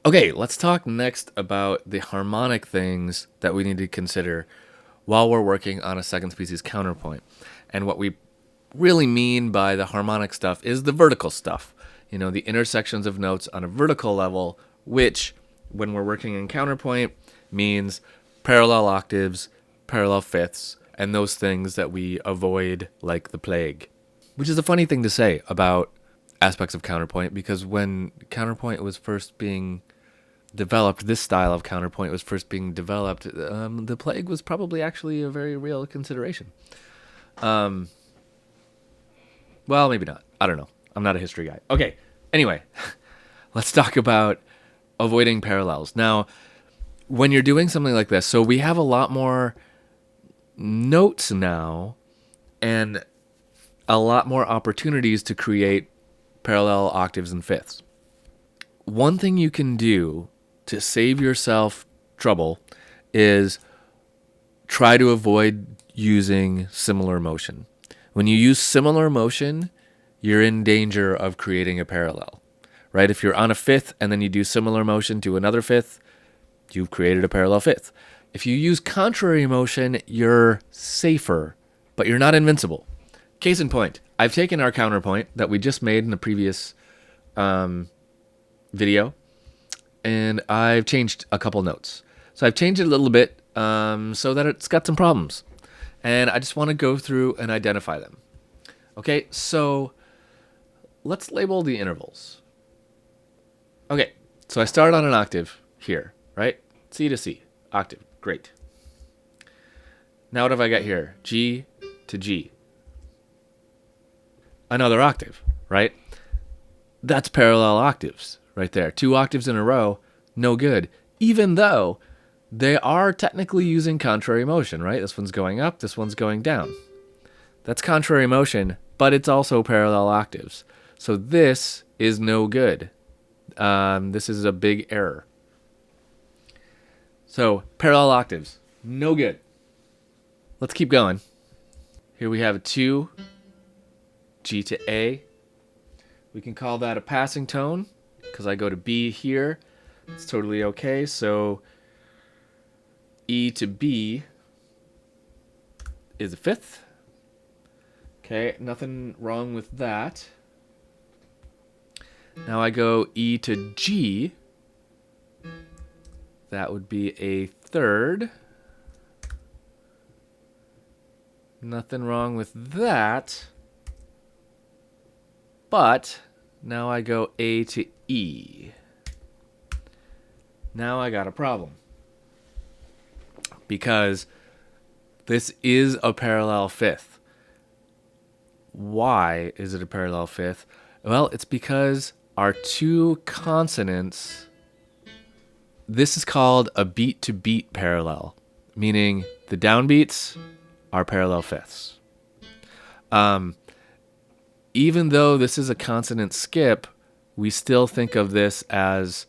Okay, let's talk next about the harmonic things that we need to consider while we're working on a second species counterpoint. And what we really mean by the harmonic stuff is the vertical stuff. You know, the intersections of notes on a vertical level, which, when we're working in counterpoint, means parallel octaves, parallel fifths, and those things that we avoid like the plague. Which is a funny thing to say about aspects of counterpoint, because when counterpoint was first being developed, this style of counterpoint was first being developed, the plague was probably actually a very real consideration. Um, well, maybe not. I don't know. I'm not a history guy. Okay. Anyway, let's talk about avoiding parallels. Now, when you're doing something like this, so we have a lot more notes now and a lot more opportunities to create parallel octaves and fifths. One thing you can do to save yourself trouble is try to avoid using similar motion. When you use similar motion, you're in danger of creating a parallel, right? If you're on a fifth and then you do similar motion to another fifth, you've created a parallel fifth. If you use contrary motion, you're safer, but you're not invincible. Case in point, I've taken our counterpoint that we just made in the previous video, and I've changed a couple notes. So I've changed it a little bit so that it's got some problems. And I just want to go through and identify them. Okay, so let's label the intervals. Okay, so I start on an octave here, right? C to C, octave, great. Now what have I got here? G to G. Another octave, right? That's parallel octaves right there. 2 octaves in a row, no good. Even though they are technically using contrary motion, right? This one's going up, this one's going down. That's contrary motion, but it's also parallel octaves. So this is no good. This is a big error. So parallel octaves, no good. Let's keep going. Here we have a 2, G to A. We can call that a passing tone because I go to B here. It's totally okay. So E to B is a fifth. Okay, nothing wrong with that. Now I go E to G. That would be a third. Nothing wrong with that. But now I go A to E. Now I got a problem. Because this is a parallel fifth. Why is it a parallel fifth? Well, it's because our 2 consonants, this is called a beat to beat parallel, meaning the downbeats are parallel fifths. Even though this is a consonant skip, we still think of this as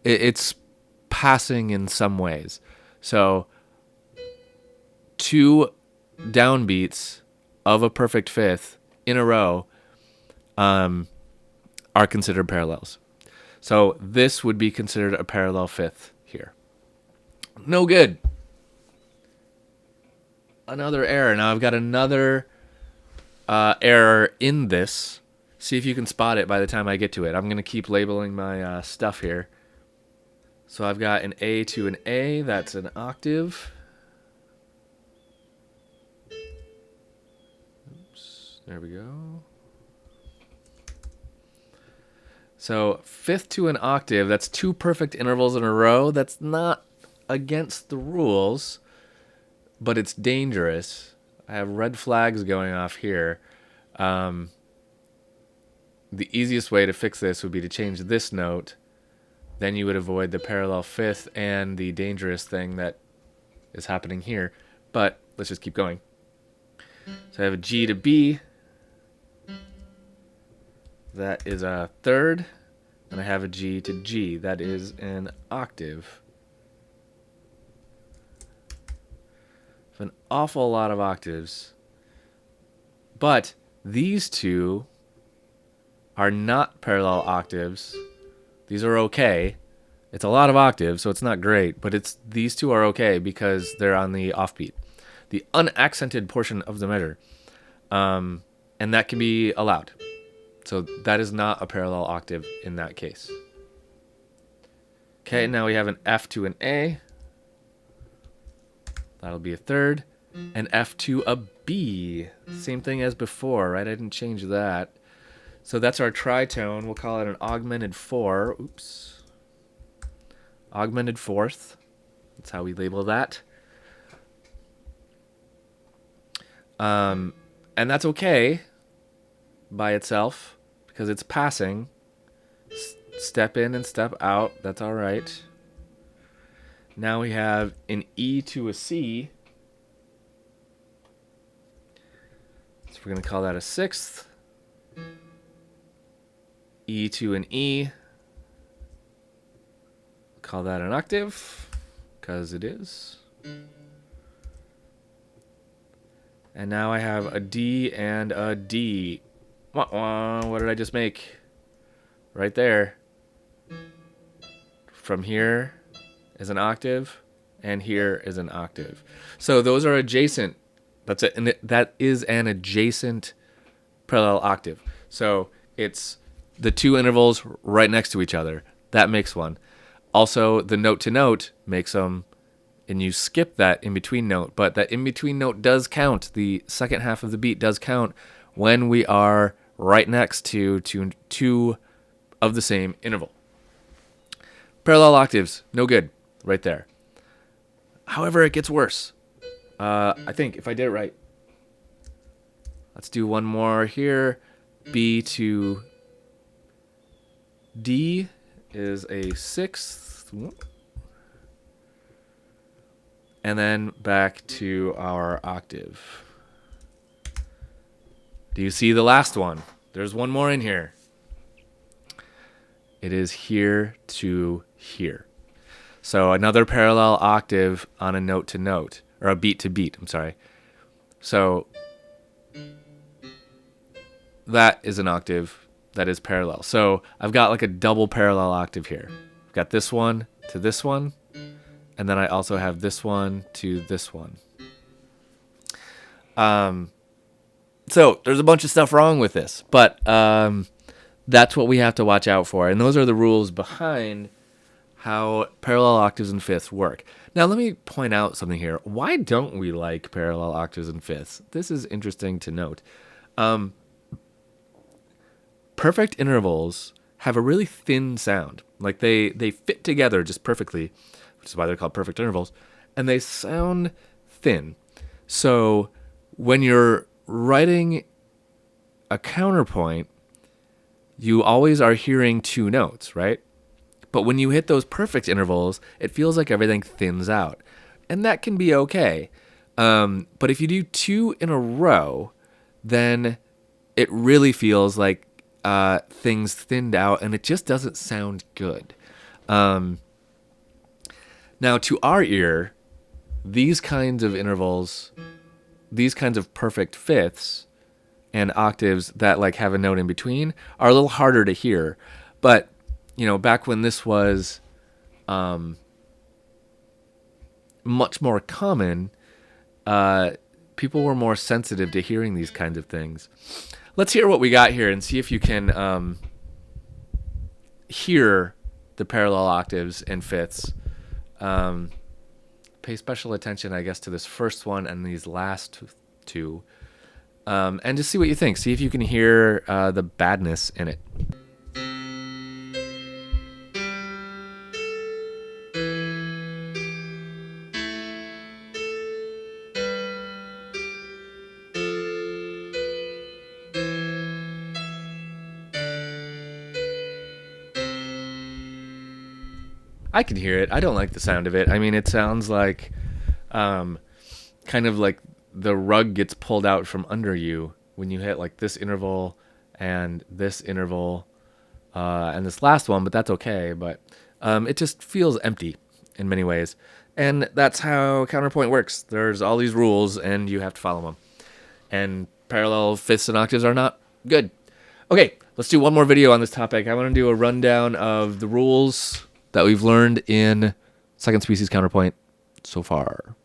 it's passing in some ways. So 2 downbeats of a perfect fifth in a row are considered parallels. So this would be considered a parallel fifth here. No good. Another error. Now I've got another error in this. See if you can spot it by the time I get to it. I'm going to keep labeling my stuff here. So I've got an A to an A. That's an octave. Oops. There we go. So fifth to an octave. That's 2 perfect intervals in a row. That's not against the rules, but it's dangerous. I have red flags going off here. The easiest way to fix this would be to change this note. Then you would avoid the parallel fifth and the dangerous thing that is happening here. But let's just keep going. So I have a G to B. That is a third. And I have a G to G. That is an octave. An awful lot of octaves. But these 2 are not parallel octaves. These are okay. It's a lot of octaves, so it's not great, but these two are okay because they're on the offbeat, the unaccented portion of the measure, and that can be allowed. So that is not a parallel octave in that case. Okay, now we have an F to an A. That'll be a third. An F to a B. Same thing as before, right? I didn't change that. So that's our tritone. We'll call it an augmented 4. Oops. Augmented fourth. That's how we label that. And that's okay by itself because it's passing. Step in and step out. That's all right. Now we have an E to a C. So we're going to call that a sixth. E to an E. Call that an octave because it is. And now I have a D and a D. What did I just make? Right there. From here is an octave, and here is an octave. So those are adjacent. That's it. And that is an adjacent parallel octave. So it's the two intervals right next to each other. That makes one. Also, the note to note makes them, and you skip that in between note, but that in between note does count. The second half of the beat does count when we are right next to two of the same interval. Parallel octaves, no good, right there. However, it gets worse. I think, if I did it right. Let's do one more here. B to D is a sixth. And then back to our octave. Do you see the last one? There's one more in here. It is here to here. So another parallel octave on a note to note, or a beat to beat, I'm sorry. So that is an octave that is parallel. So I've got like a double parallel octave here. I've got this one to this one, and then I also have this one to this one. So there's a bunch of stuff wrong with this, but that's what we have to watch out for. And those are the rules behind how parallel octaves and fifths work. Now, let me point out something here. Why don't we like parallel octaves and fifths? This is interesting to note. Perfect intervals have a really thin sound. Like they fit together just perfectly, which is why they're called perfect intervals. And they sound thin. So when you're writing a counterpoint, you always are hearing two notes, right? But when you hit those perfect intervals, it feels like everything thins out. And that can be okay. But if you do two in a row, then it really feels like things thinned out, and it just doesn't sound good. Now, to our ear, these kinds of intervals, these kinds of perfect fifths and octaves that like have a note in between are a little harder to hear. But, you know, back when this was much more common, people were more sensitive to hearing these kinds of things. Let's hear what we got here and see if you can hear the parallel octaves and fifths. Pay special attention, I guess, to this first one and these last two. And just see what you think. See if you can hear the badness in it. I can hear it. I don't like the sound of it. I mean, it sounds like kind of like the rug gets pulled out from under you when you hit like this interval and this interval and this last one, but that's okay. But it just feels empty in many ways. And that's how counterpoint works. There's all these rules and you have to follow them. And parallel fifths and octaves are not good. Okay, let's do one more video on this topic. I want to do a rundown of the rules that we've learned in second species counterpoint so far.